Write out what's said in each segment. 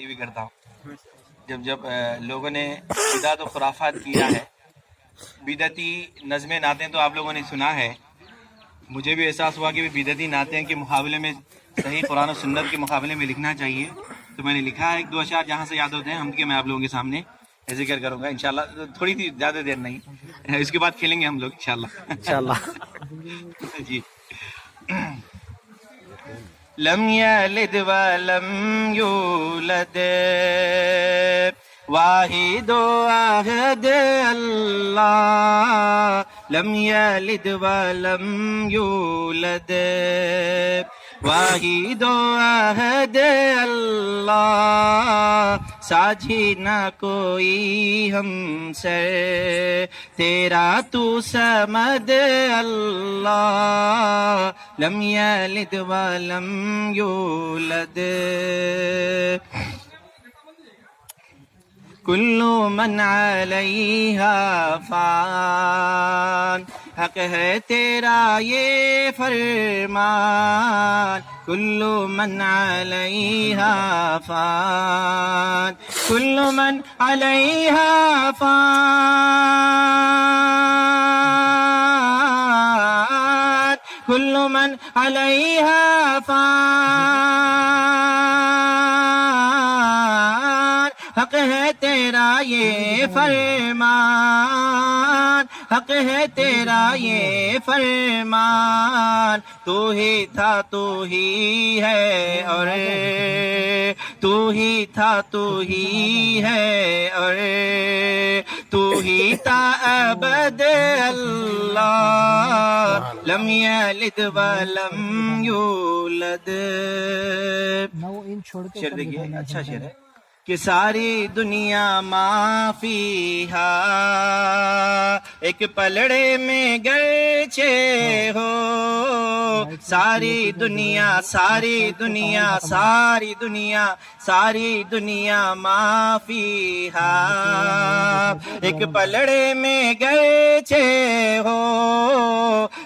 بھی کرتا ہوں جب لوگوں نے بدعت و خرافات کیا ہے، بدعتی نظمیں نعتیں تو آپ لوگوں نے سنا ہے. مجھے بھی احساس ہوا کہ بدعتی نعتیں کے مقابلے میں صحیح قرآن و سنت کے مقابلے میں لکھنا چاہیے، تو میں نے لکھا ہے. ایک دو اشعار جہاں سے یاد ہوتے ہیں ہم کے میں آپ لوگوں کے سامنے ذکر کروں گا انشاءاللہ. تھوڑی سی زیادہ دیر نہیں، اس کے بعد کھیلیں گے ہم لوگ انشاءاللہ. جی. لم یلد ولم یولد واحد احد اللہ، لم یلد ولم یولد واحد احد اللہ، ساجھی نہ کوئی ہم سے تیرا تو سمد اللہ، لم یلد ولم یولد. کل من علیہا فان، حق ہے تیرا یہ فرمان، کل من علیہا فان، کل من علیہا فان، کل من علیہا فان، حق ہے تیرا یہ فرمان، حق ہے تیرا یہ فرمان. تو ہی تھا تو ہی ہے اور تو ہی تھا تو ہی ہے اور تو ہی تا ابد اللہ، لم یلد ولم یولد. شعر دیکھیے، اچھا شعر ہے کہ ساری دنیا ما فیہا، ایک پلڑے میں گرچہ ہو، ساری دنیا ساری دنیا ساری دنیا ساری دنیا ما فیہا، ایک پلڑے میں گرچہ ہو،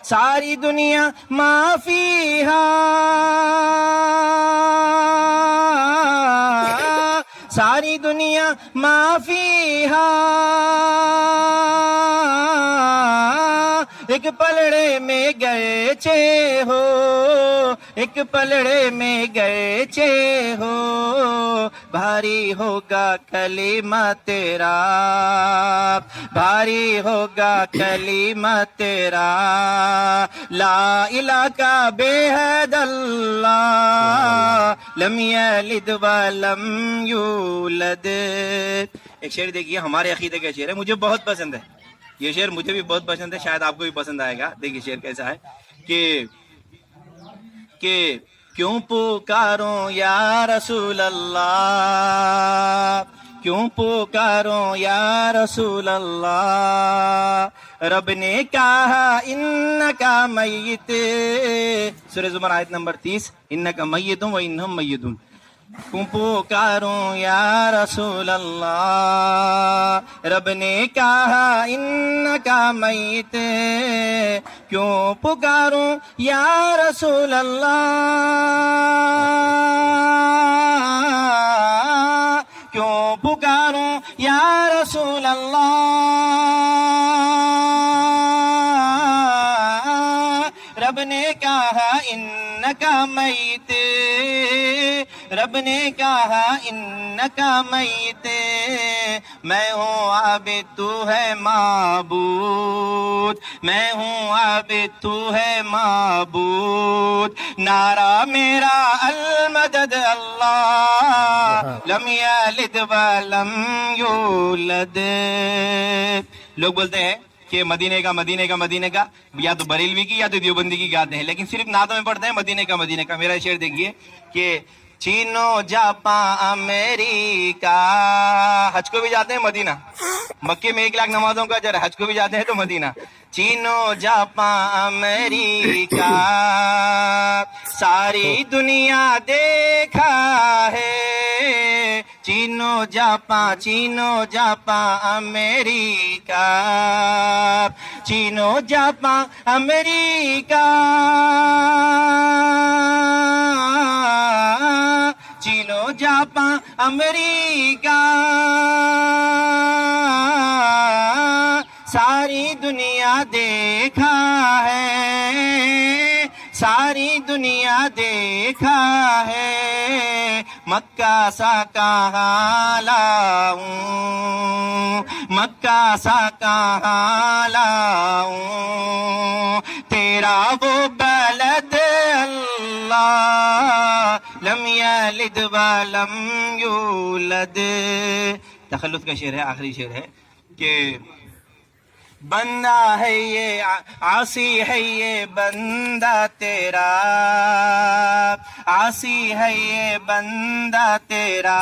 ساری دنیا ما فیہا، ساری دنیا ما فیہا، ایک پلڑے میں گرچہ ہو، ایک پلڑے میں گرچہ ہو، بھاری ہوگا کلمہ تیرا، بھاری ہوگا کلمہ تیرا، لا الہ کا بے حد اللہ، لم یلد ولم یولد. ایک شعر دیکھیے، ہمارے عقیدے کا شعر ہے، مجھے بہت پسند ہے یہ شعر، مجھے بھی بہت پسند ہے، شاید آپ کو بھی پسند آئے گا. دیکھیے شعر کیسا ہے کہ کیوں پکاروں یا رسول اللہ، کیوں پکاروں یا رسول اللہ، رب نے کہا انکا میت، سورہ زمر آیت نمبر 30، انکا میت و انہم میتون. کیوں پکاروں یا رسول اللہ، رب نے کہا انکا میت، کیوں پکاروں یا رسول اللہ، کیوں پکاروں یا رسول اللہ، رب نے کہا انکا میت، رب نے کہا انکا میت، میں ہوں عابد تو ہے معبود، میں ہوں عابد تو ہے معبود، نعرہ میرا المدد اللہ، لم یلد ولم یولد. لوگ بولتے ہیں کہ مدینے کا مدینے کا مدینے کا، یا تو بریلوی کی یا تو دیوبندی کی گاتے ہیں، لیکن صرف نعتوں میں پڑھتے ہیں مدینے کا مدینے کا. میرا شعر دیکھیے کہ چینو جاپان امریکہ، حج کو بھی جاتے ہیں مدینہ، مکے میں 1 لاکھ نمازوں کا اجر، حج کو بھی جاتے ہیں تو مدینہ. چینو جاپان امریکہ، ساری دنیا دیکھا ہے، چینو جاپان امریکہ، چینو جاپان امریکہ، چینو جاپاں امریکہ ساری دنیا دیکھا ہے، ساری دنیا دیکھا ہے، مکہ سا کہاں لاؤں، مکہ سا کہاں لاؤں، تیرا وہ بلد اللہ لم یلد ولم یولد۔ تخلص کا شعر ہے، آخری شعر ہے کہ بندہ ہے یہ عاصی ہے یہ بندہ تیرا، عاصی ہے یہ بندہ تیرا،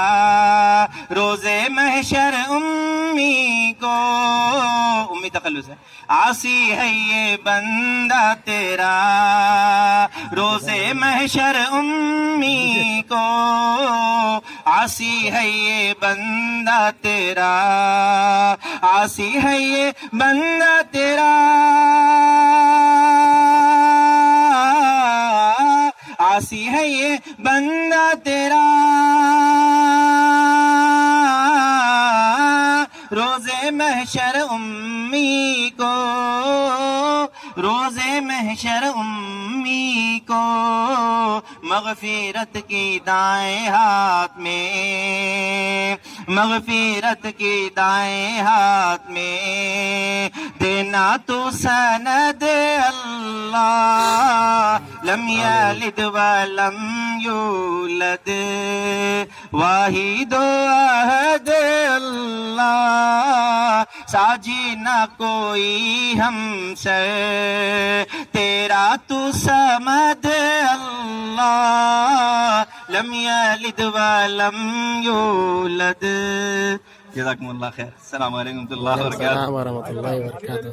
روز محشر امی کو، امی تخلص ہے، عاصی ہے یہ بندہ تیرا، روز محشر امی کو، عاصی ہے یہ بندہ تیرا، عاصی ہے یہ بندہ تیرا، عاصی ہے یہ بندہ تیرا، روز محشر امی کو، روز محشر امی کو، مغفرت کی دائیں ہاتھ میں، مغفرت کی دائیں ہاتھ میں، دینا تو سند اللہ لم یلد ولم یولد، واحد احد اللہ ساجی نہ کوئی ہم سے، تیرا تو سمد اللہ لم یلد ولم یولد۔ جزاکم اللہ خیر، السلام علیکم ورحمۃ اللہ وبرکاتہ۔ السلام ورحمۃ اللہ وبرکاتہ۔